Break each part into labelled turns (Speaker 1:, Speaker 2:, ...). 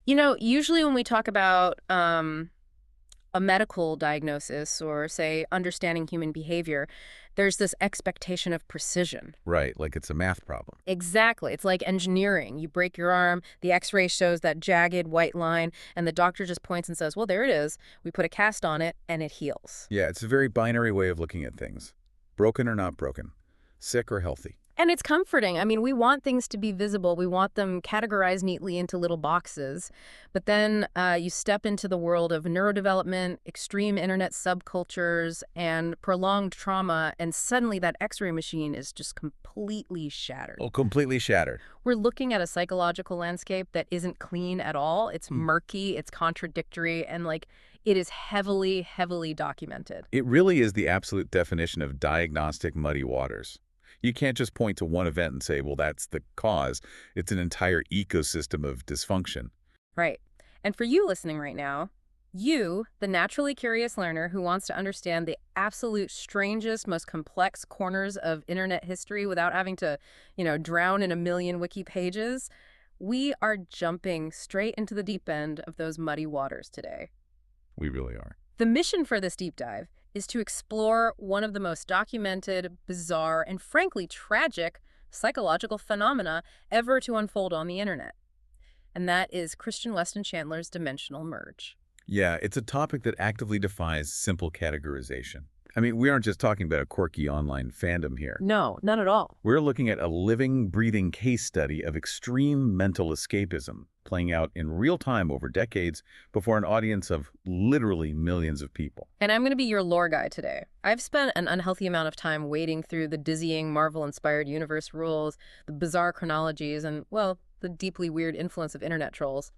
Speaker 1: You know, usually when we talk about a medical diagnosis or, say, understanding human behavior, there's this expectation of precision.
Speaker 2: Right, like it's a math problem.
Speaker 1: Exactly. It's like engineering. You break your arm, the x-ray shows that jagged white line, and the doctor just points and says, well, there it is. We put a cast on it, and it heals.
Speaker 2: Yeah, it's a very binary way of looking at things. Broken or not broken. Sick or healthy.
Speaker 1: And it's comforting. I mean, we want things to be visible. We want them categorized neatly into little boxes. But then you step into the world of neurodevelopment, extreme internet subcultures, and prolonged trauma, and suddenly that x-ray machine is just completely shattered.
Speaker 2: Oh, completely shattered.
Speaker 1: We're looking at a psychological landscape that isn't clean at all. It's murky, it's contradictory, and like it is heavily, heavily documented.
Speaker 2: It really is the absolute definition of diagnostic muddy waters. You can't just point to one event and say, well, that's the cause. It's an entire ecosystem of dysfunction.
Speaker 1: Right. And for you listening right now, you, the naturally curious learner who wants to understand the absolute strangest, most complex corners of internet history without having to, drown in a million wiki pages, we are jumping straight into the deep end of those muddy waters today.
Speaker 2: We really are.
Speaker 1: The mission for this deep dive is to explore one of the most documented, bizarre, and frankly tragic psychological phenomena ever to unfold on the internet. And that is Christine Weston Chandler's dimensional merge.
Speaker 2: Yeah, it's a topic that actively defies simple categorization. I mean, we aren't just talking about a quirky online fandom here.
Speaker 1: No, none at all.
Speaker 2: We're looking at a living, breathing case study of extreme mental escapism playing out in real time over decades before an audience of literally millions of people.
Speaker 1: And I'm going to be your lore guy today. I've spent an unhealthy amount of time wading through the dizzying Marvel-inspired universe rules, the bizarre chronologies, and, well, the deeply weird influence of internet trolls.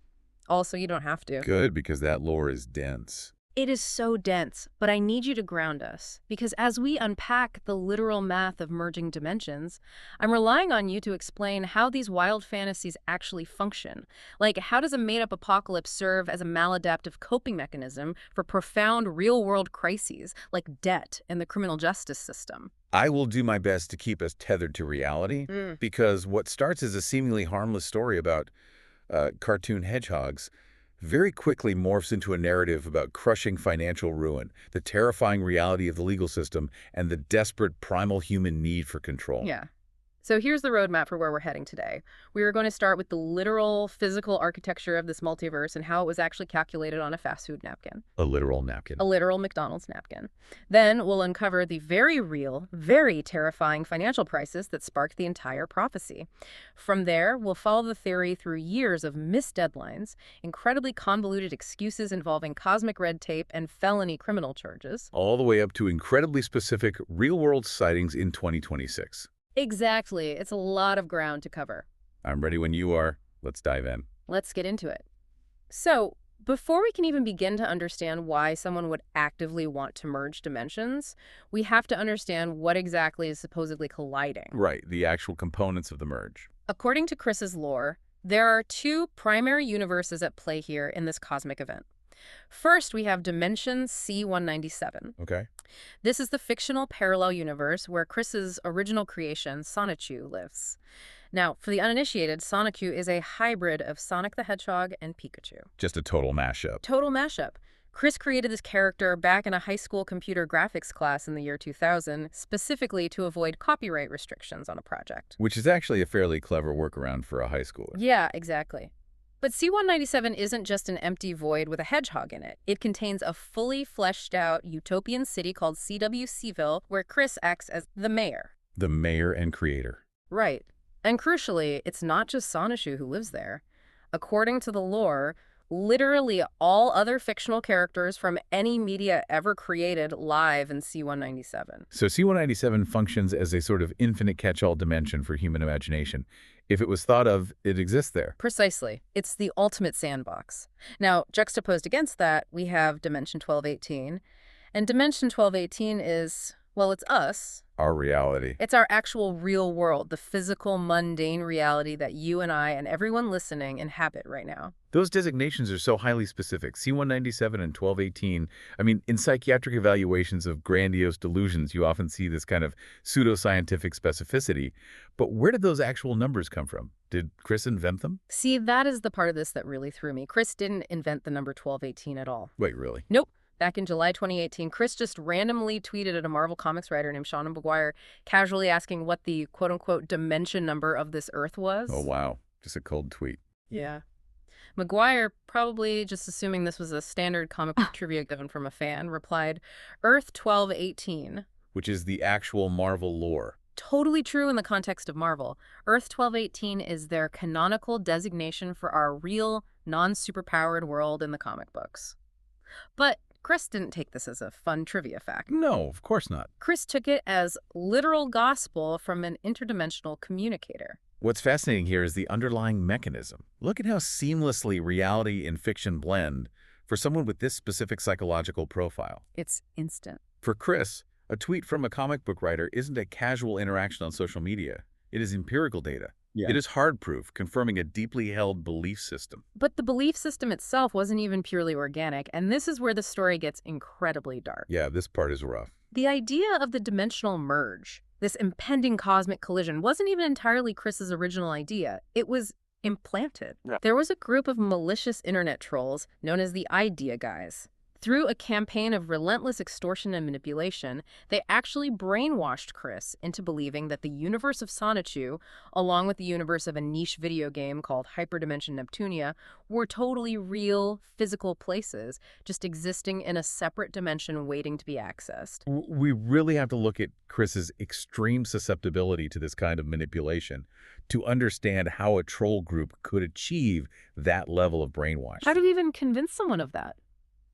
Speaker 1: Also, you don't have to.
Speaker 2: Good, because that lore is dense.
Speaker 1: It is so dense, but I need you to ground us, because as we unpack the literal math of merging dimensions, I'm relying on you to explain how these wild fantasies actually function. Like, how does a made-up apocalypse serve as a maladaptive coping mechanism for profound real-world crises, like debt and the criminal justice system?
Speaker 2: I will do my best to keep us tethered to reality, because what starts as a seemingly harmless story about cartoon hedgehogs very quickly morphs into a narrative about crushing financial ruin, the terrifying reality of the legal system, and the desperate primal human need for control.
Speaker 1: Yeah. So here's the roadmap for where we're heading today. We are going to start with the literal physical architecture of this multiverse and how it was actually calculated on a fast food napkin.
Speaker 2: A literal napkin.
Speaker 1: A literal McDonald's napkin. Then we'll uncover the very real, very terrifying financial crisis that sparked the entire prophecy. From there, we'll follow the theory through years of missed deadlines, incredibly convoluted excuses involving cosmic red tape and felony criminal charges.
Speaker 2: All the way up to incredibly specific real-world sightings in 2026.
Speaker 1: Exactly. It's a lot of ground to cover.
Speaker 2: I'm ready when you are. Let's dive in.
Speaker 1: Let's get into it. So, before we can even begin to understand why someone would actively want to merge dimensions, we have to understand what exactly is supposedly colliding.
Speaker 2: Right, the actual components of the merge.
Speaker 1: According to Chris's lore, there are two primary universes at play here in this cosmic event. First, we have dimension C197.
Speaker 2: Okay.
Speaker 1: This is the fictional parallel universe where Chris's original creation, Sonichu, lives. Now, for the uninitiated, Sonichu is a hybrid of Sonic the Hedgehog and Pikachu.
Speaker 2: Just a total mashup.
Speaker 1: Total mashup. Chris created this character back in a high school computer graphics class in the year 2000, specifically to avoid copyright restrictions on a project.
Speaker 2: Which is actually a fairly clever workaround for a high schooler.
Speaker 1: Yeah, exactly. But C197 isn't just an empty void with a hedgehog in it. It contains a fully fleshed out utopian city called CWCville, where Chris acts as the mayor.
Speaker 2: The mayor and creator.
Speaker 1: Right. And crucially, it's not just Sonichu who lives there. According to the lore, literally all other fictional characters from any media ever created live in C197.
Speaker 2: So C197 functions as a sort of infinite catch-all dimension for human imagination. If it was thought of, it exists there.
Speaker 1: Precisely. It's the ultimate sandbox. Now, juxtaposed against that, we have Dimension 1218. And Dimension 1218 is, Well, it's us.
Speaker 2: Our reality.
Speaker 1: It's our actual real world, the physical, mundane reality that you and I and everyone listening inhabit right now.
Speaker 2: Those designations are so highly specific. C197 and 1218. I mean, in psychiatric evaluations of grandiose delusions, you often see this kind of pseudoscientific specificity. But where did those actual numbers come from? Did Chris invent them?
Speaker 1: See, that is the part of this that really threw me. Chris didn't invent the number 1218 at all.
Speaker 2: Wait, really?
Speaker 1: Nope. Back in July 2018, Chris just randomly tweeted at a Marvel Comics writer named Sean McGuire, casually asking what the quote-unquote dimension number of this Earth was.
Speaker 2: Oh, wow. Just a cold tweet.
Speaker 1: Yeah. McGuire, probably just assuming this was a standard comic book trivia given from a fan, replied, Earth 1218.
Speaker 2: Which is the actual Marvel lore.
Speaker 1: Totally true in the context of Marvel. Earth 1218 is their canonical designation for our real, non-superpowered world in the comic books. But Chris didn't take this as a fun trivia fact.
Speaker 2: No, of course not.
Speaker 1: Chris took it as literal gospel from an interdimensional communicator.
Speaker 2: What's fascinating here is the underlying mechanism. Look at how seamlessly reality and fiction blend for someone with this specific psychological profile.
Speaker 1: It's instant.
Speaker 2: For Chris, a tweet from a comic book writer isn't a casual interaction on social media. It is empirical data.
Speaker 3: Yeah.
Speaker 2: It is hard proof, confirming a deeply held belief system.
Speaker 1: But the belief system itself wasn't even purely organic, and this is where the story gets incredibly dark.
Speaker 2: Yeah, this part is rough.
Speaker 1: The idea of the dimensional merge, this impending cosmic collision, wasn't even entirely Chris's original idea. It was implanted.
Speaker 3: Yeah.
Speaker 1: There was a group of malicious internet trolls known as the Idea Guys. Through a campaign of relentless extortion and manipulation, they actually brainwashed Chris into believing that the universe of Sonichu, along with the universe of a niche video game called Hyperdimension Neptunia, were totally real, physical places, just existing in a separate dimension waiting to be accessed.
Speaker 2: We really have to look at Chris's extreme susceptibility to this kind of manipulation to understand how a troll group could achieve that level of brainwashing.
Speaker 1: How do you even convince someone of that?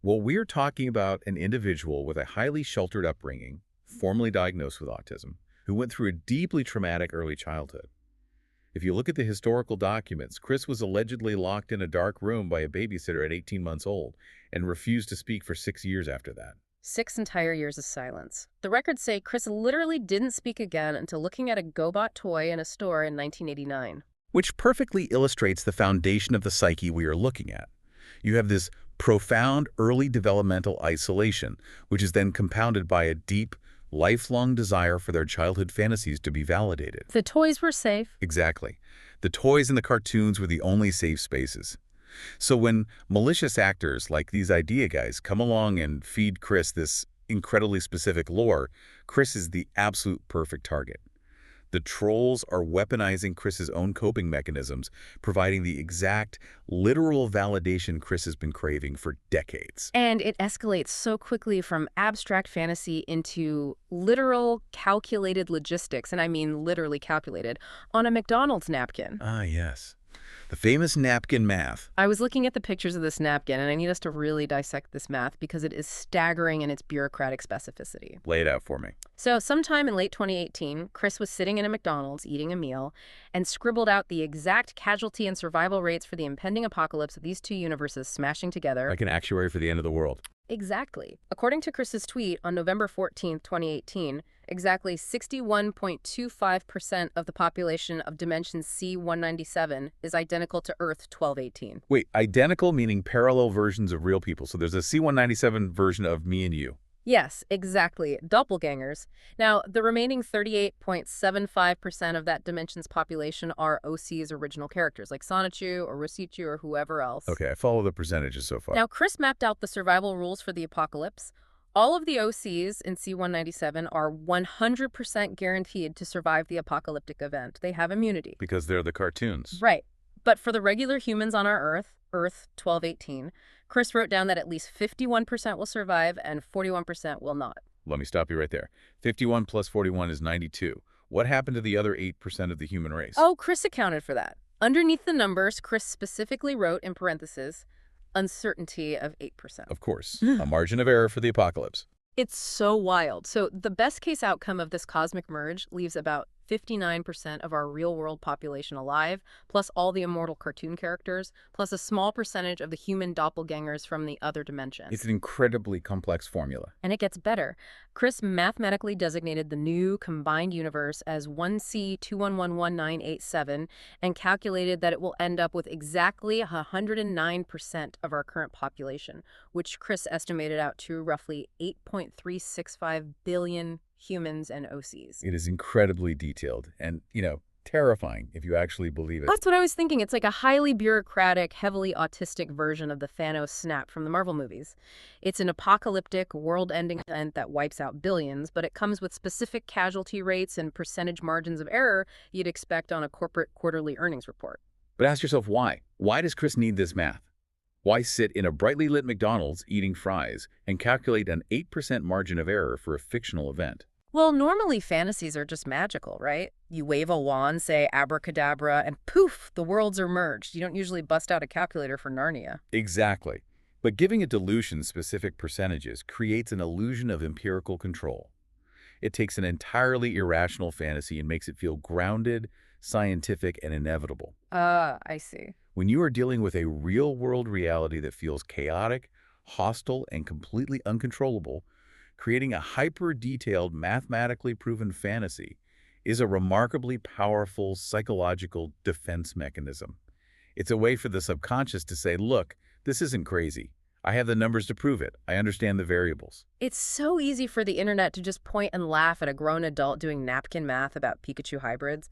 Speaker 2: Well, we're talking about an individual with a highly sheltered upbringing, formerly diagnosed with autism, who went through a deeply traumatic early childhood. If you look at the historical documents, Chris was allegedly locked in a dark room by a babysitter at 18 months old and refused to speak for 6 years after that.
Speaker 1: 6 entire years of silence. The records say Chris literally didn't speak again until looking at a GoBot toy in a store in 1989.
Speaker 2: Which perfectly illustrates the foundation of the psyche we are looking at. You have this profound early developmental isolation, which is then compounded by a deep, lifelong desire for their childhood fantasies to be validated.
Speaker 1: The toys were safe.
Speaker 2: Exactly. The toys and the cartoons were the only safe spaces. So when malicious actors like these Idea Guys come along and feed Chris this incredibly specific lore, Chris is the absolute perfect target. The trolls are weaponizing Chris's own coping mechanisms, providing the exact, literal validation Chris has been craving for decades.
Speaker 1: And it escalates so quickly from abstract fantasy into literal, calculated logistics, and I mean literally calculated, on a McDonald's napkin.
Speaker 2: Ah, yes. The famous napkin math.
Speaker 1: I was looking at the pictures of this napkin, and I need us to really dissect this math because it is staggering in its bureaucratic specificity.
Speaker 2: Lay it out for me.
Speaker 1: So sometime in late 2018, Chris was sitting in a McDonald's eating a meal and scribbled out the exact casualty and survival rates for the impending apocalypse of these two universes smashing together.
Speaker 2: Like an actuary for the end of the world.
Speaker 1: Exactly. According to Chris's tweet on November 14th, 2018, exactly 61.25% of the population of dimension C197 is identical to Earth 1218.
Speaker 2: Wait, identical meaning parallel versions of real people. So there's a C197 version of me and you.
Speaker 1: Yes, exactly. Doppelgangers. Now, the remaining 38.75% of that dimension's population are OC's original characters, like Sonichu or Rosichu or whoever else.
Speaker 2: Okay, I follow the percentages so far.
Speaker 1: Now, Chris mapped out the survival rules for the apocalypse. All of the OCs in C197 are 100% guaranteed to survive the apocalyptic event. They have immunity.
Speaker 2: Because they're the cartoons.
Speaker 1: Right. But for the regular humans on our Earth, Earth 1218, Chris wrote down that at least 51% will survive and 41% will not.
Speaker 2: Let me stop you right there. 51 plus 41 is 92. What happened to the other 8% of the human race?
Speaker 1: Oh, Chris accounted for that. Underneath the numbers, Chris specifically wrote in parentheses, uncertainty of 8%.
Speaker 2: Of course, a margin of error for the apocalypse.
Speaker 1: It's so wild. So the best case outcome of this cosmic merge leaves about 59% of our real-world population alive, plus all the immortal cartoon characters, plus a small percentage of the human doppelgangers from the other dimension.
Speaker 2: It's an incredibly complex formula.
Speaker 1: And it gets better. Chris mathematically designated the new combined universe as 1C21111987 and calculated that it will end up with exactly 109% of our current population, which Chris estimated out to roughly 8.365 billion humans and OCs.
Speaker 2: It is incredibly detailed and, terrifying if you actually believe it.
Speaker 1: That's what I was thinking. It's like a highly bureaucratic, heavily autistic version of the Thanos snap from the Marvel movies. It's an apocalyptic, world-ending event that wipes out billions, but it comes with specific casualty rates and percentage margins of error you'd expect on a corporate quarterly earnings report.
Speaker 2: But ask yourself why. Why does Chris need this math? Why sit in a brightly lit McDonald's eating fries and calculate an 8% margin of error for a fictional event?
Speaker 1: Well, normally fantasies are just magical, right? You wave a wand, say abracadabra, and poof, the worlds are merged. You don't usually bust out a calculator for Narnia.
Speaker 2: Exactly. But giving a dilution specific percentages creates an illusion of empirical control. It takes an entirely irrational fantasy and makes it feel grounded, scientific, and inevitable.
Speaker 1: I see.
Speaker 2: When you are dealing with a real-world reality that feels chaotic, hostile, and completely uncontrollable, creating a hyper-detailed, mathematically proven fantasy is a remarkably powerful psychological defense mechanism. It's a way for the subconscious to say, look, this isn't crazy. I have the numbers to prove it. I understand the variables.
Speaker 1: It's so easy for the internet to just point and laugh at a grown adult doing napkin math about Pikachu hybrids.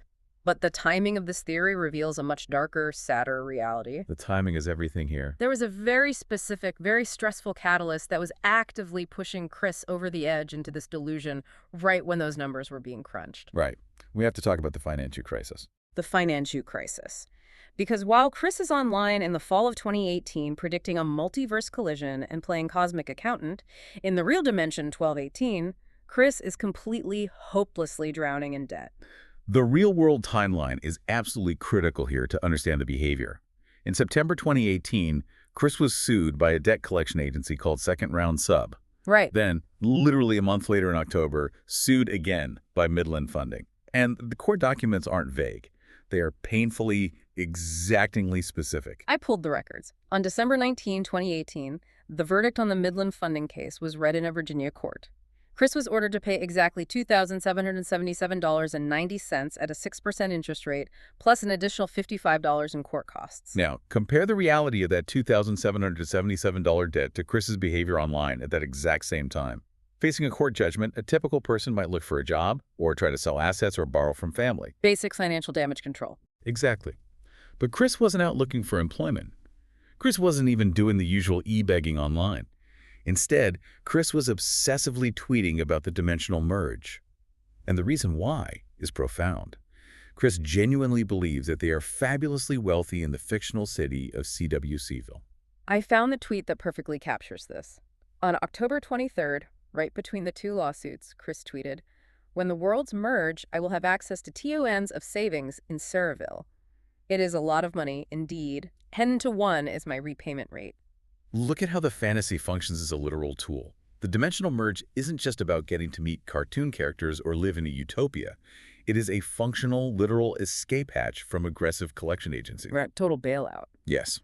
Speaker 1: But the timing of this theory reveals a much darker, sadder reality.
Speaker 2: The timing is everything here.
Speaker 1: There was a very specific, very stressful catalyst that was actively pushing Chris over the edge into this delusion right when those numbers were being crunched.
Speaker 2: Right. We have to talk about the financial crisis.
Speaker 1: The financial crisis. Because while Chris is online in the fall of 2018 predicting a multiverse collision and playing cosmic accountant, in the real dimension 1218, Chris is completely, hopelessly drowning in debt.
Speaker 2: The real-world timeline is absolutely critical here to understand the behavior. In September 2018, Chris was sued by a debt collection agency called Second Round Sub.
Speaker 1: Right.
Speaker 2: Then, literally a month later in October, sued again by Midland Funding. And the court documents aren't vague. They are painfully, exactingly specific.
Speaker 1: I pulled the records. On December 19, 2018, the verdict on the Midland Funding case was read in a Virginia court. Chris was ordered to pay exactly $2,777.90 at a 6% interest rate, plus an additional $55 in court costs.
Speaker 2: Now, compare the reality of that $2,777 debt to Chris's behavior online at that exact same time. Facing a court judgment, a typical person might look for a job, or try to sell assets or borrow from family.
Speaker 1: Basic financial damage control.
Speaker 2: Exactly. But Chris wasn't out looking for employment. Chris wasn't even doing the usual e-begging online. Instead, Chris was obsessively tweeting about the dimensional merge. And the reason why is profound. Chris genuinely believes that they are fabulously wealthy in the fictional city of CWCville.
Speaker 1: I found the tweet that perfectly captures this. On October 23rd, right between the two lawsuits, Chris tweeted, "When the worlds merge, I will have access to tons of savings in Saraville. It is a lot of money, indeed. 10 to 1 is my repayment rate."
Speaker 2: Look at how the fantasy functions as a literal tool. The dimensional merge isn't just about getting to meet cartoon characters or live in a utopia. It is a functional, literal escape hatch from aggressive collection agencies.
Speaker 1: Right, total bailout.
Speaker 2: Yes.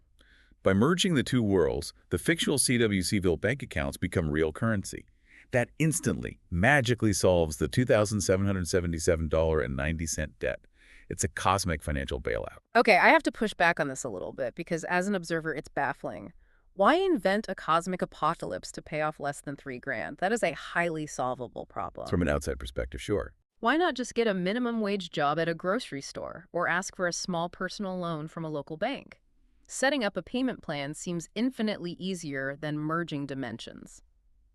Speaker 2: By merging the two worlds, the fictional CWCville bank accounts become real currency. That instantly, magically solves the $2,777.90 debt. It's a cosmic financial bailout.
Speaker 1: Okay, I have to push back on this a little bit because as an observer, it's baffling. Why invent a cosmic apocalypse to pay off less than $3,000? That is a highly solvable problem.
Speaker 2: From an outside perspective, sure.
Speaker 1: Why not just get a minimum wage job at a grocery store or ask for a small personal loan from a local bank? Setting up a payment plan seems infinitely easier than merging dimensions.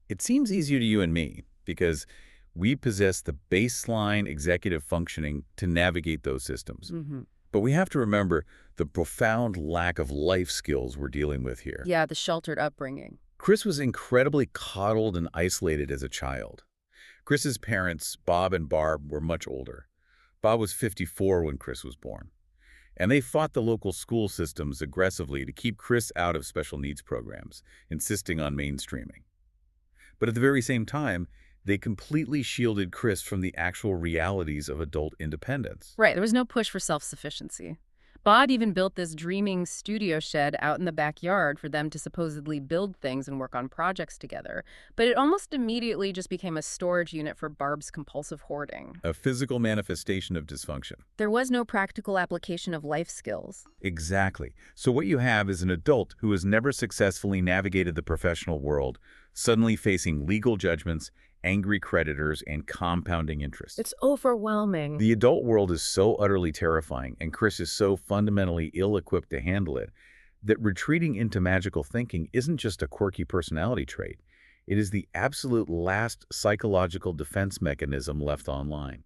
Speaker 2: It seems easier to you and me because we possess the baseline executive functioning to navigate those systems. But we have to remember the profound lack of life skills we're dealing with here.
Speaker 1: Yeah, the sheltered upbringing.
Speaker 2: Chris was incredibly coddled and isolated as a child. Chris's parents, Bob and Barb, were much older. Bob was 54 when Chris was born. And they fought the local school systems aggressively to keep Chris out of special needs programs, insisting on mainstreaming. But at the very same time, They completely shielded Chris from the actual realities of adult independence.
Speaker 1: Right, there was no push for self-sufficiency. Bod even built this dreaming studio shed out in the backyard for them to supposedly build things and work on projects together. But it almost immediately just became a storage unit for Barb's compulsive hoarding.
Speaker 2: A physical manifestation of dysfunction.
Speaker 1: There was no practical application of life skills.
Speaker 2: Exactly. So what you have is an adult who has never successfully navigated the professional world, suddenly facing legal judgments, angry creditors, and compounding interest.
Speaker 1: It's overwhelming.
Speaker 2: The adult world is so utterly terrifying, and Chris is so fundamentally ill-equipped to handle it, that retreating into magical thinking isn't just a quirky personality trait. It is the absolute last psychological defense mechanism left online.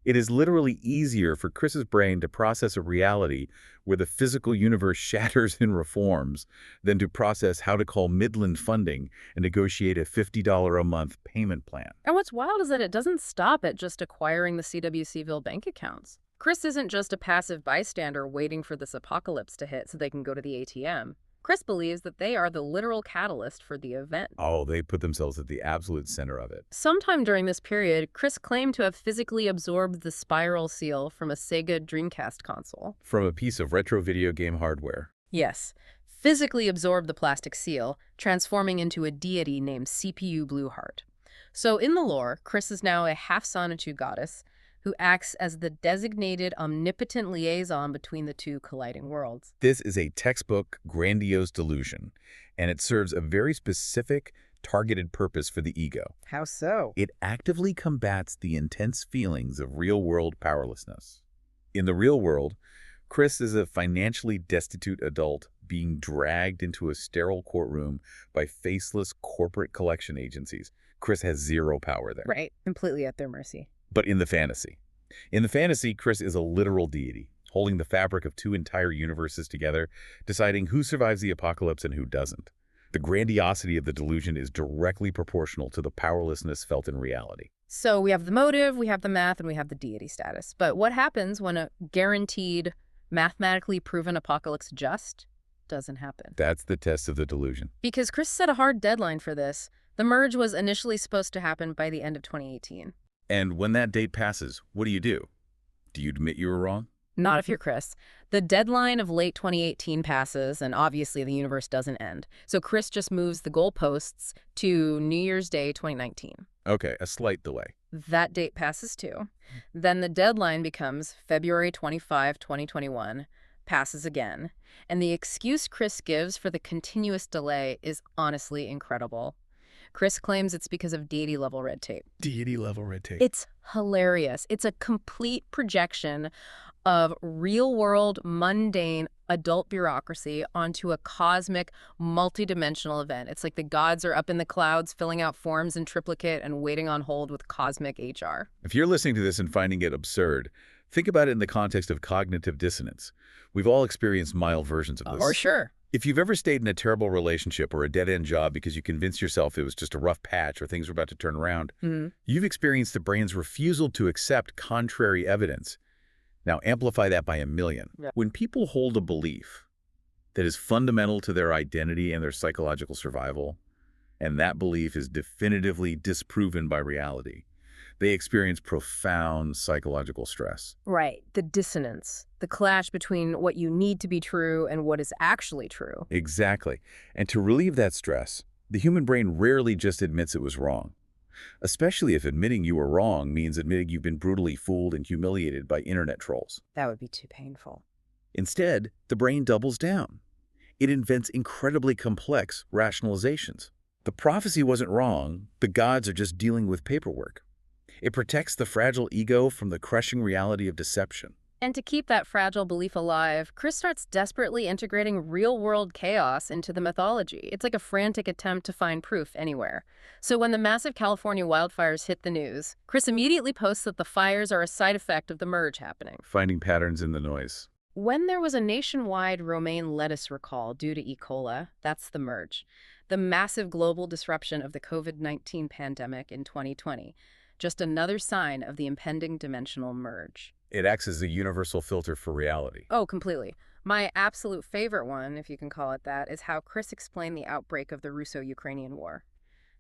Speaker 2: It is literally easier for Chris's brain to process a reality where the physical universe shatters and reforms than to process how to call Midland funding and negotiate a $50 a month payment plan.
Speaker 1: And what's wild is that it doesn't stop at just acquiring the CWCville bank accounts. Chris isn't just a passive bystander waiting for this apocalypse to hit so they can go to the ATM. Chris believes that they are the literal catalyst for the event.
Speaker 2: Oh, they put themselves at the absolute center of it.
Speaker 1: Sometime during this period, Chris claimed to have physically absorbed the spiral seal from a Sega Dreamcast console.
Speaker 2: From a piece of retro video game hardware.
Speaker 1: Yes, physically absorbed the plastic seal, transforming into a deity named CPU Blueheart. So in the lore, Chris is now a half-Sonichu goddess who acts as the designated omnipotent liaison between the two colliding worlds.
Speaker 2: This is a textbook grandiose delusion, and it serves a very specific, targeted purpose for the ego.
Speaker 1: How so?
Speaker 2: It actively combats the intense feelings of real-world powerlessness. In the real world, Chris is a financially destitute adult being dragged into a sterile courtroom by faceless corporate collection agencies. Chris has zero power there.
Speaker 1: Right, completely at their mercy.
Speaker 2: But in the fantasy, Chris is a literal deity, holding the fabric of two entire universes together, deciding who survives the apocalypse and who doesn't. The grandiosity of the delusion is directly proportional to the powerlessness felt in reality.
Speaker 1: So we have the motive, we have the math, and we have the deity status. But what happens when a guaranteed, mathematically proven apocalypse just doesn't happen?
Speaker 2: That's the test of the delusion.
Speaker 1: Because Chris set a hard deadline for this. The merge was initially supposed to happen by the end of 2018.
Speaker 2: And when that date passes, what do? Do you admit you were wrong?
Speaker 1: Not if you're Chris. The deadline of late 2018 passes, and obviously the universe doesn't end. So Chris just moves the goalposts to New Year's Day 2019.
Speaker 2: Okay, a slight delay.
Speaker 1: That date passes too. Then the deadline becomes February 25, 2021, passes again. And the excuse Chris gives for the continuous delay is honestly incredible. Chris claims it's because of deity-level red tape.
Speaker 2: Deity-level red tape.
Speaker 1: It's hilarious. It's a complete projection of real-world, mundane adult bureaucracy onto a cosmic, multidimensional event. It's like the gods are up in the clouds filling out forms in triplicate and waiting on hold with cosmic HR.
Speaker 2: If you're listening to this and finding it absurd, think about it in the context of cognitive dissonance. We've all experienced mild versions of this.
Speaker 1: For sure.
Speaker 2: If you've ever stayed in a terrible relationship or a dead-end job because you convinced yourself it was just a rough patch or things were about to turn around, you've experienced the brain's refusal to accept contrary evidence. Now amplify that by 1,000,000.
Speaker 1: Yeah.
Speaker 2: When people hold a belief that is fundamental to their identity and their psychological survival, and that belief is definitively disproven by reality, they experience profound psychological stress.
Speaker 1: Right. The dissonance. The clash between what you need to be true and what is actually true.
Speaker 2: Exactly. And to relieve that stress, the human brain rarely just admits it was wrong. Especially if admitting you were wrong means admitting you've been brutally fooled and humiliated by internet trolls.
Speaker 1: That would be too painful.
Speaker 2: Instead, the brain doubles down. It invents incredibly complex rationalizations. The prophecy wasn't wrong. The gods are just dealing with paperwork. It protects the fragile ego from the crushing reality of deception.
Speaker 1: And to keep that fragile belief alive, Chris starts desperately integrating real-world chaos into the mythology. It's like a frantic attempt to find proof anywhere. So when the massive California wildfires hit the news, Chris immediately posts that the fires are a side effect of the merge happening.
Speaker 2: Finding patterns in the noise.
Speaker 1: When there was a nationwide romaine lettuce recall due to E. coli, that's the merge. The massive global disruption of the COVID-19 pandemic in 2020. Just another sign of the impending dimensional merge.
Speaker 2: It acts as a universal filter for reality.
Speaker 1: Oh, completely. My absolute favorite one, if you can call it that, is how Chris explained the outbreak of the Russo-Ukrainian war.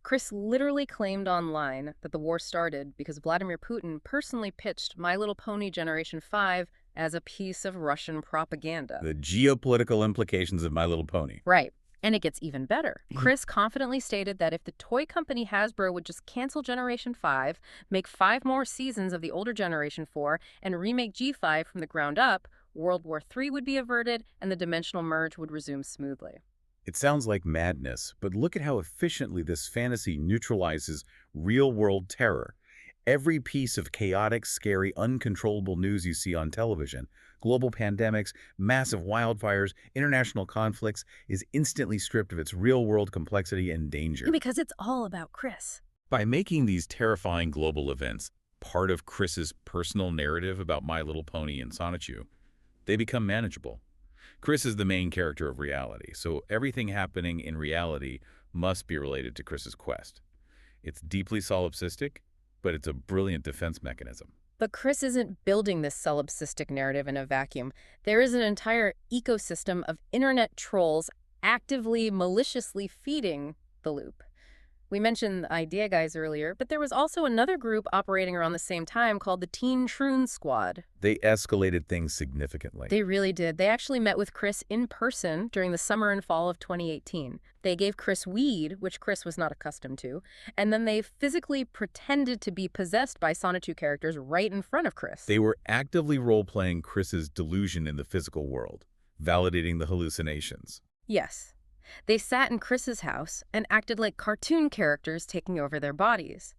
Speaker 1: Chris literally claimed online that the war started because Vladimir Putin personally pitched My Little Pony Generation 5 as a piece of Russian propaganda.
Speaker 2: The geopolitical implications of My Little Pony.
Speaker 1: Right. And it gets even better. Chris confidently stated that if the toy company Hasbro would just cancel Generation 5, make 5 more seasons of the older Generation 4, and remake G5 from the ground up, World War III would be averted and the dimensional merge would resume smoothly.
Speaker 2: It sounds like madness, but look at how efficiently this fantasy neutralizes real-world terror. Every piece of chaotic, scary, uncontrollable news you see on television, global pandemics, massive wildfires, international conflicts, is instantly stripped of its real-world complexity and danger.
Speaker 1: Because it's all about Chris.
Speaker 2: By making these terrifying global events part of Chris's personal narrative about My Little Pony and Sonichu, they become manageable. Chris is the main character of reality, so everything happening in reality must be related to Chris's quest. It's deeply solipsistic, but it's a brilliant defense mechanism.
Speaker 1: But Chris isn't building this solipsistic narrative in a vacuum. There is an entire ecosystem of internet trolls actively, maliciously feeding the loop. We mentioned the Idea Guys earlier, but there was also another group operating around the same time called the Teen Troon Squad.
Speaker 2: They escalated things significantly.
Speaker 1: They really did. They actually met with Chris in person during the summer and fall of 2018. They gave Chris weed, which Chris was not accustomed to, and then they physically pretended to be possessed by Sonichu characters right in front of Chris.
Speaker 2: They were actively role-playing Chris's delusion in the physical world, validating the hallucinations.
Speaker 1: Yes. They sat in Chris's house and acted like cartoon characters taking over their bodies.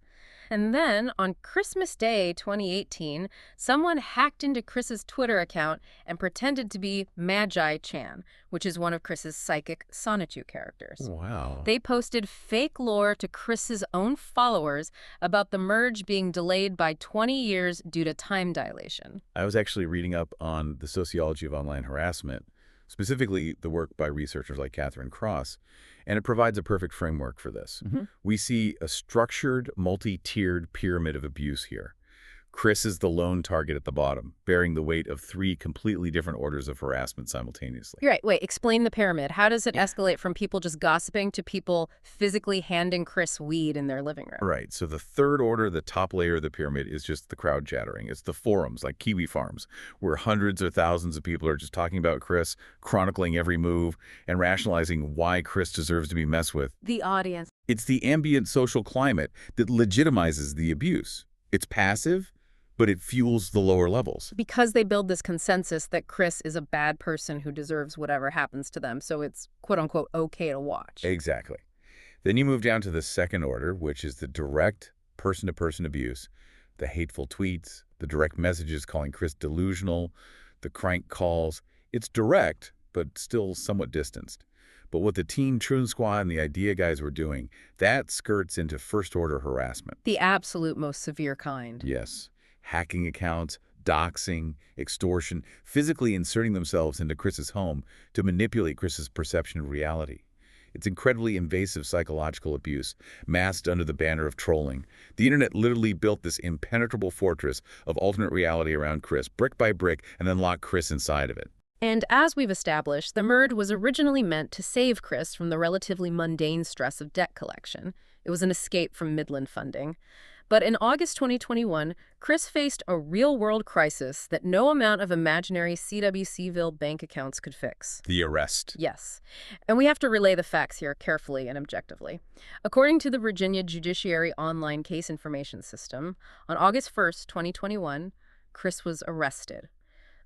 Speaker 1: And then, on Christmas Day 2018, someone hacked into Chris's Twitter account and pretended to be Magi-chan, which is one of Chris's psychic Sonichu characters.
Speaker 2: Wow.
Speaker 1: They posted fake lore to Chris's own followers about the merge being delayed by 20 years due to time dilation.
Speaker 2: I was actually reading up on the sociology of online harassment, specifically the work by researchers like Catherine Cross, and it provides a perfect framework for this. We see a structured, multi-tiered pyramid of abuse here. Chris is the lone target at the bottom, bearing the weight of 3 completely different orders of harassment simultaneously.
Speaker 1: You're right. Wait, explain the pyramid. How does it escalate from people just gossiping to people physically handing Chris weed in their living room?
Speaker 2: Right. So the third order, the top layer of the pyramid, is just the crowd chattering. It's the forums, like Kiwi Farms, where hundreds or thousands of people are just talking about Chris, chronicling every move, and rationalizing why Chris deserves to be messed with.
Speaker 1: The audience.
Speaker 2: It's the ambient social climate that legitimizes the abuse. It's passive, but it fuels the lower levels.
Speaker 1: Because they build this consensus that Chris is a bad person who deserves whatever happens to them, so it's quote-unquote okay to watch.
Speaker 2: Exactly. Then you move down to the second order, which is the direct person-to-person abuse, the hateful tweets, the direct messages calling Chris delusional, the crank calls. It's direct, but still somewhat distanced. But what the Teen Troon Squad and the Idea Guys were doing, that skirts into first-order harassment.
Speaker 1: The absolute most severe kind.
Speaker 2: Yes. Hacking accounts, doxing, extortion, physically inserting themselves into Chris's home to manipulate Chris's perception of reality. It's incredibly invasive psychological abuse, masked under the banner of trolling. The internet literally built this impenetrable fortress of alternate reality around Chris, brick by brick, and then locked Chris inside of it.
Speaker 1: And as we've established, the merge was originally meant to save Chris from the relatively mundane stress of debt collection. It was an escape from Midland funding. But in August 2021, Chris faced a real-world crisis that no amount of imaginary CWCville bank accounts could fix.
Speaker 2: The arrest.
Speaker 1: Yes. And we have to relay the facts here carefully and objectively. According to the Virginia Judiciary Online Case Information System, on August 1st, 2021, Chris was arrested.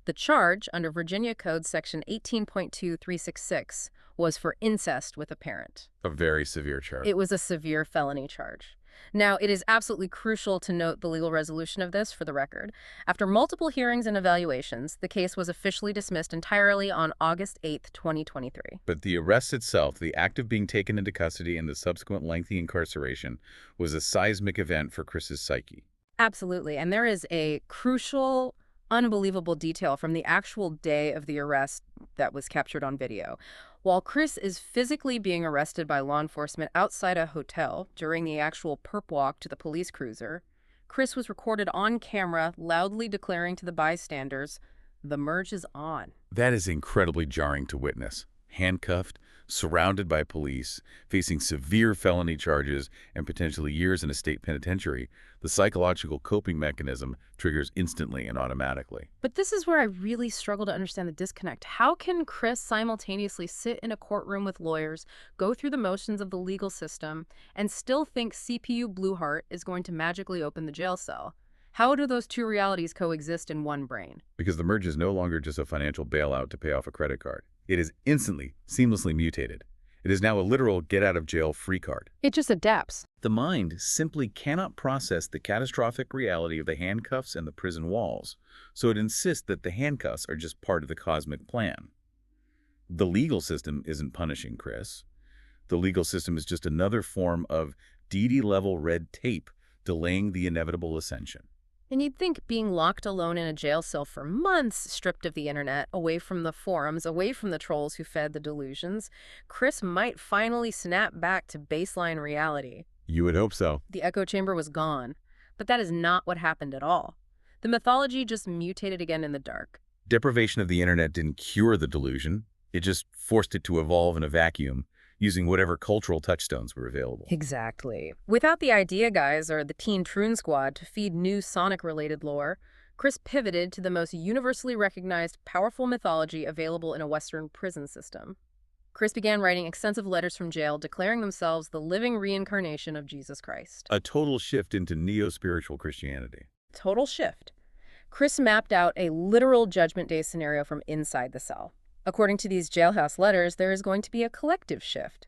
Speaker 1: The charge, under Virginia Code Section 18.2366, was for incest with a parent.
Speaker 2: A very severe charge.
Speaker 1: It was a severe felony charge. Now, it is absolutely crucial to note the legal resolution of this for the record. After multiple hearings and evaluations, the case was officially dismissed entirely on August 8th, 2023.
Speaker 2: But the arrest itself, the act of being taken into custody and the subsequent lengthy incarceration, was a seismic event for Chris's psyche.
Speaker 1: Absolutely. And there is a crucial, unbelievable detail from the actual day of the arrest that was captured on video. While Chris is physically being arrested by law enforcement outside a hotel during the actual perp walk to the police cruiser, Chris was recorded on camera loudly declaring to the bystanders, "The merge is on."
Speaker 2: That is incredibly jarring to witness. Handcuffed, surrounded by police, facing severe felony charges and potentially years in a state penitentiary, the psychological coping mechanism triggers instantly and automatically.
Speaker 1: But this is where I really struggle to understand the disconnect. How can Chris simultaneously sit in a courtroom with lawyers, go through the motions of the legal system, and still think CPU Blueheart is going to magically open the jail cell? How do those two realities coexist in one brain?
Speaker 2: Because the merge is no longer just a financial bailout to pay off a credit card. It is instantly, seamlessly mutated. It is now a literal get-out-of-jail-free card.
Speaker 1: It just adapts.
Speaker 2: The mind simply cannot process the catastrophic reality of the handcuffs and the prison walls, so it insists that the handcuffs are just part of the cosmic plan. The legal system isn't punishing Chris. The legal system is just another form of DD-level red tape delaying the inevitable ascension.
Speaker 1: And you'd think being locked alone in a jail cell for months, stripped of the internet, away from the forums, away from the trolls who fed the delusions, Chris might finally snap back to baseline reality.
Speaker 2: You would hope so.
Speaker 1: The echo chamber was gone. But that is not what happened at all. The mythology just mutated again in the dark.
Speaker 2: Deprivation of the internet didn't cure the delusion. It just forced it to evolve in a vacuum, using whatever cultural touchstones were available.
Speaker 1: Exactly. Without the Idea Guys or the Teen Troon Squad to feed new Sonic-related lore, Chris pivoted to the most universally recognized, powerful mythology available in a Western prison system. Chris began writing extensive letters from jail declaring themselves the living reincarnation of Jesus Christ.
Speaker 2: A total shift into neo-spiritual Christianity.
Speaker 1: Total shift. Chris mapped out a literal Judgment Day scenario from inside the cell. According to these jailhouse letters, there is going to be a collective shift.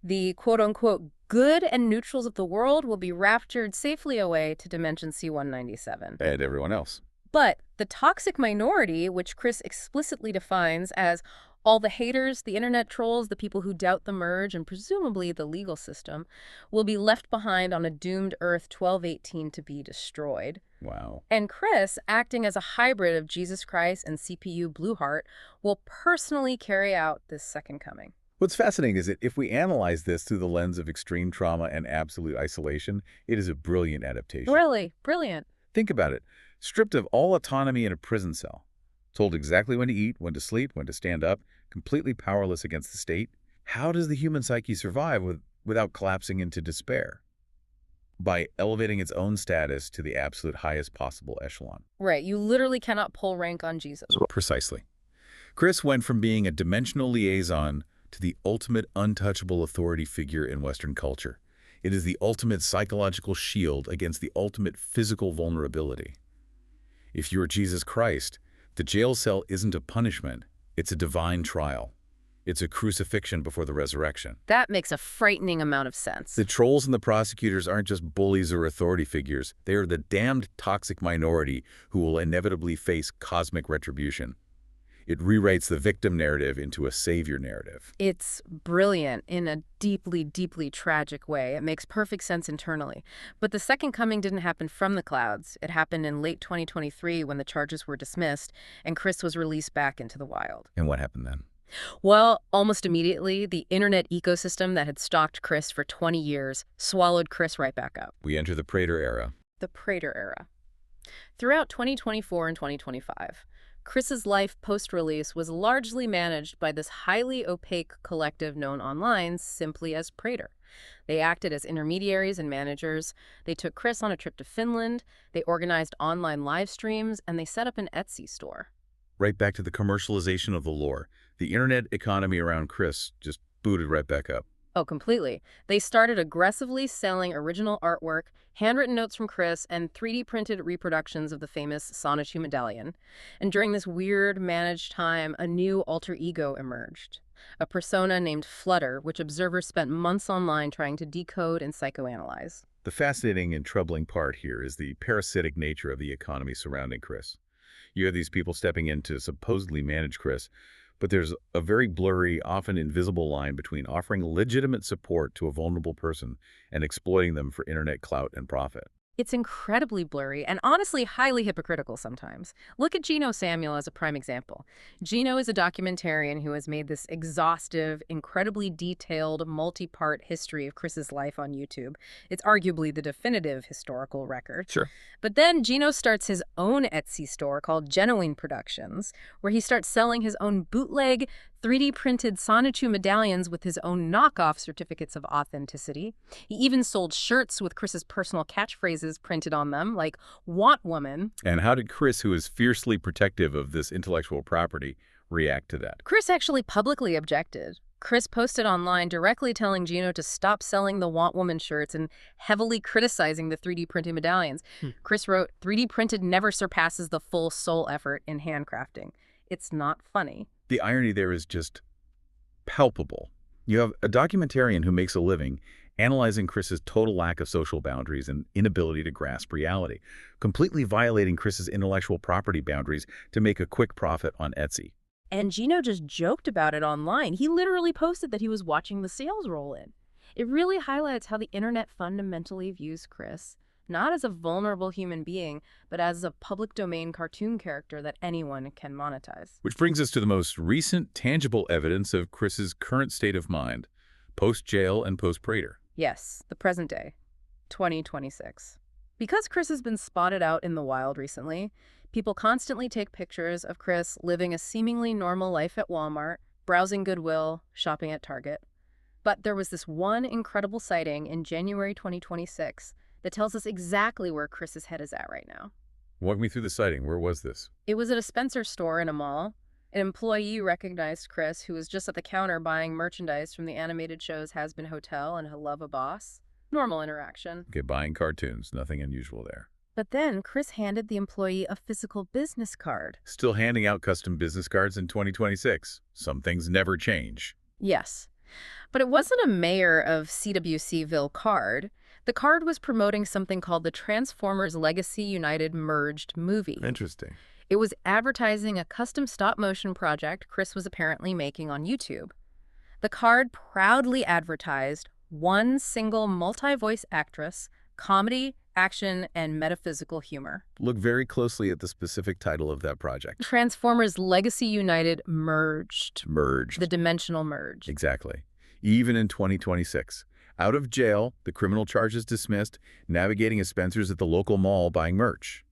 Speaker 1: The quote-unquote good and neutrals of the world will be raptured safely away to dimension C-197.
Speaker 2: And everyone else.
Speaker 1: But the toxic minority, which Chris explicitly defines as all the haters, the internet trolls, the people who doubt the merge, and presumably the legal system, will be left behind on a doomed Earth 1218 to be destroyed.
Speaker 2: Wow.
Speaker 1: And Chris, acting as a hybrid of Jesus Christ and CPU Blueheart, will personally carry out this second coming.
Speaker 2: What's fascinating is that if we analyze this through the lens of extreme trauma and absolute isolation, it is a brilliant adaptation.
Speaker 1: Really, brilliant.
Speaker 2: Think about it. Stripped of all autonomy in a prison cell, told exactly when to eat, when to sleep, when to stand up, completely powerless against the state, how does the human psyche survive without collapsing into despair? By elevating its own status to the absolute highest possible echelon.
Speaker 1: Right, you literally cannot pull rank on Jesus.
Speaker 2: Precisely. Chris went from being a dimensional liaison to the ultimate untouchable authority figure in Western culture. It is the ultimate psychological shield against the ultimate physical vulnerability. If you are Jesus Christ, the jail cell isn't a punishment, it's a divine trial. It's a crucifixion before the resurrection.
Speaker 1: That makes a frightening amount of sense.
Speaker 2: The trolls and the prosecutors aren't just bullies or authority figures. They are the damned toxic minority who will inevitably face cosmic retribution. It rewrites the victim narrative into a savior narrative.
Speaker 1: It's brilliant in a deeply, deeply tragic way. It makes perfect sense internally. But the second coming didn't happen from the clouds. It happened in late 2023 when the charges were dismissed and Chris was released back into the wild.
Speaker 2: And what happened then?
Speaker 1: Well, almost immediately, the internet ecosystem that had stalked Chris for 20 years swallowed Chris right back up.
Speaker 2: We enter the Prater era.
Speaker 1: The Prater era. Throughout 2024 and 2025, Chris's life post-release was largely managed by this highly opaque collective known online simply as Prater. They acted as intermediaries and managers. They took Chris on a trip to Finland. They organized online live streams, and they set up an Etsy store.
Speaker 2: Right back to the commercialization of the lore. The internet economy around Chris just booted right back up.
Speaker 1: Oh, completely. They started aggressively selling original artwork, handwritten notes from Chris, and 3D printed reproductions of the famous Sonnet medallion. And during this weird, managed time, a new alter ego emerged. A persona named Flutter, which observers spent months online trying to decode and psychoanalyze.
Speaker 2: The fascinating and troubling part here is the parasitic nature of the economy surrounding Chris. You have these people stepping in to supposedly manage Chris, but there's a very blurry, often invisible line between offering legitimate support to a vulnerable person and exploiting them for internet clout and profit.
Speaker 1: It's incredibly blurry and honestly highly hypocritical sometimes. Look at Gino Samuel as a prime example. Gino is a documentarian who has made this exhaustive, incredibly detailed, multi-part history of Chris's life on YouTube. It's arguably the definitive historical record.
Speaker 2: Sure.
Speaker 1: But then Gino starts his own Etsy store called Genuine Productions, where he starts selling his own bootleg 3D printed Sonichu medallions with his own knockoff certificates of authenticity. He even sold shirts with Chris's personal catchphrases printed on them, like "Want Woman."
Speaker 2: And how did Chris, who is fiercely protective of this intellectual property, react to that?
Speaker 1: Chris actually publicly objected. Chris posted online directly telling Gino to stop selling the Want Woman shirts and heavily criticizing the 3D printed medallions. Chris wrote, "3D printed never surpasses the full soul effort in handcrafting. It's not funny."
Speaker 2: The irony there is just palpable. You have a documentarian who makes a living analyzing Chris's total lack of social boundaries and inability to grasp reality, completely violating Chris's intellectual property boundaries to make a quick profit on Etsy.
Speaker 1: And Gino just joked about it online. He literally posted that he was watching the sales roll in. It really highlights how the internet fundamentally views Chris, not as a vulnerable human being, but as a public domain cartoon character that anyone can monetize.
Speaker 2: Which brings us to the most recent tangible evidence of Chris's current state of mind, post-jail and post-Prater.
Speaker 1: Yes, the present day, 2026. Because Chris has been spotted out in the wild recently, people constantly take pictures of Chris living a seemingly normal life at Walmart, browsing Goodwill, shopping at Target. But there was this one incredible sighting in January 2026 that tells us exactly where Chris's head is at right now.
Speaker 2: Walk me through the sighting. Where was this?
Speaker 1: It was at a Spencer store in a mall. An employee recognized Chris, who was just at the counter buying merchandise from the animated shows Has Been Hotel and Helluva Boss. Normal interaction.
Speaker 2: Okay, buying cartoons. Nothing unusual there.
Speaker 1: But then Chris handed the employee a physical business card.
Speaker 2: Still handing out custom business cards in 2026. Some things never change.
Speaker 1: Yes. But it wasn't a mayor of CWCville card. The card was promoting something called the Transformers Legacy United Merged movie.
Speaker 2: Interesting.
Speaker 1: It was advertising a custom stop-motion project Chris was apparently making on YouTube. The card proudly advertised one single multi-voice actress, comedy, action, and metaphysical humor.
Speaker 2: Look very closely at the specific title of that project.
Speaker 1: Transformers Legacy United Merged.
Speaker 2: Merged.
Speaker 1: The dimensional merge.
Speaker 2: Exactly. Even in 2026. Out of jail, the criminal charges dismissed, navigating as Spencer's at the local mall buying merch.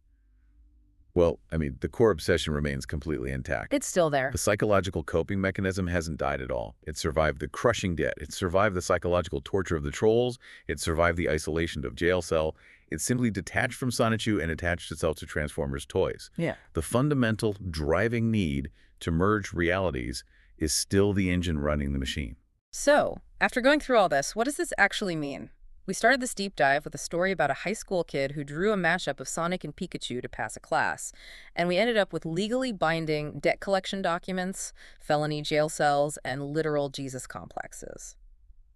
Speaker 2: Well, I mean, the core obsession remains completely intact.
Speaker 1: It's still there.
Speaker 2: The psychological coping mechanism hasn't died at all. It survived the crushing debt. It survived the psychological torture of the trolls. It survived the isolation of jail cell. It simply detached from Sonichu and attached itself to Transformers toys.
Speaker 1: Yeah.
Speaker 2: The fundamental driving need to merge realities is still the engine running the machine.
Speaker 1: So, after going through all this, what does this actually mean? We started this deep dive with a story about a high school kid who drew a mashup of Sonic and Pikachu to pass a class, and we ended up with legally binding debt collection documents, felony jail cells, and literal Jesus complexes.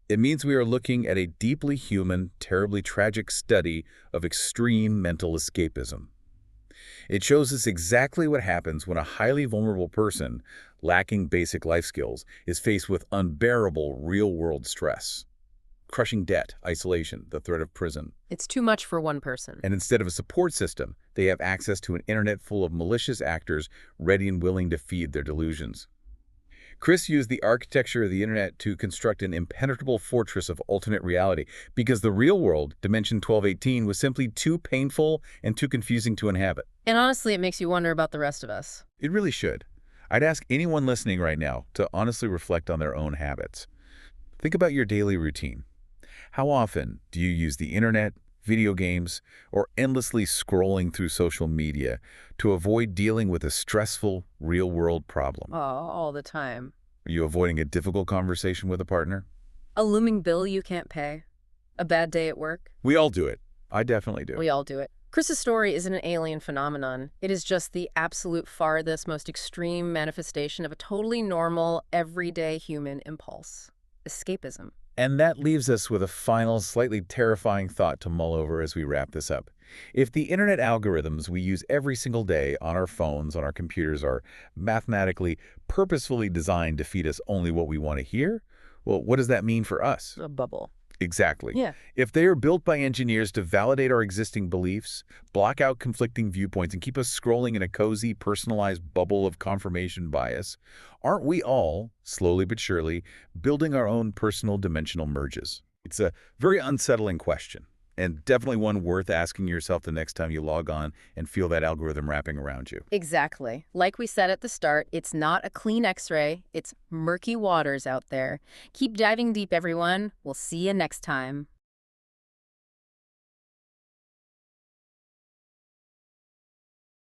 Speaker 2: It means we are looking at a deeply human, terribly tragic study of extreme mental escapism. It shows us exactly what happens when a highly vulnerable person, lacking basic life skills, is faced with unbearable real-world stress. Crushing debt, isolation, the threat of prison.
Speaker 1: It's too much for one person.
Speaker 2: And instead of a support system, they have access to an internet full of malicious actors ready and willing to feed their delusions. Chris used the architecture of the internet to construct an impenetrable fortress of alternate reality because the real world, Dimension 1218, was simply too painful and too confusing to inhabit.
Speaker 1: And honestly, it makes you wonder about the rest of us.
Speaker 2: It really should. I'd ask anyone listening right now to honestly reflect on their own habits. Think about your daily routine. How often do you use the internet, video games, or endlessly scrolling through social media to avoid dealing with a stressful, real-world problem?
Speaker 1: Oh, all the time.
Speaker 2: Are you avoiding a difficult conversation with a partner?
Speaker 1: A looming bill you can't pay. A bad day at work.
Speaker 2: We all do it. I definitely do.
Speaker 1: We all do it. Chris's story isn't an alien phenomenon. It is just the absolute farthest, most extreme manifestation of a totally normal, everyday human impulse. Escapism.
Speaker 2: And that leaves us with a final, slightly terrifying thought to mull over as we wrap this up. If the internet algorithms we use every single day on our phones, on our computers, are mathematically, purposefully designed to feed us only what we want to hear, well, what does that mean for us?
Speaker 1: A bubble.
Speaker 2: Exactly.
Speaker 1: Yeah.
Speaker 2: If they are built by engineers to validate our existing beliefs, block out conflicting viewpoints, and keep us scrolling in a cozy, personalized bubble of confirmation bias, aren't we all, slowly but surely, building our own personal dimensional merges? It's a very unsettling question. and definitely one worth asking yourself the next time you log on and feel that algorithm wrapping around you.
Speaker 1: Exactly. Like we said at the start, it's not a clean X-ray. It's murky waters out there. Keep diving deep, everyone. We'll see you next time.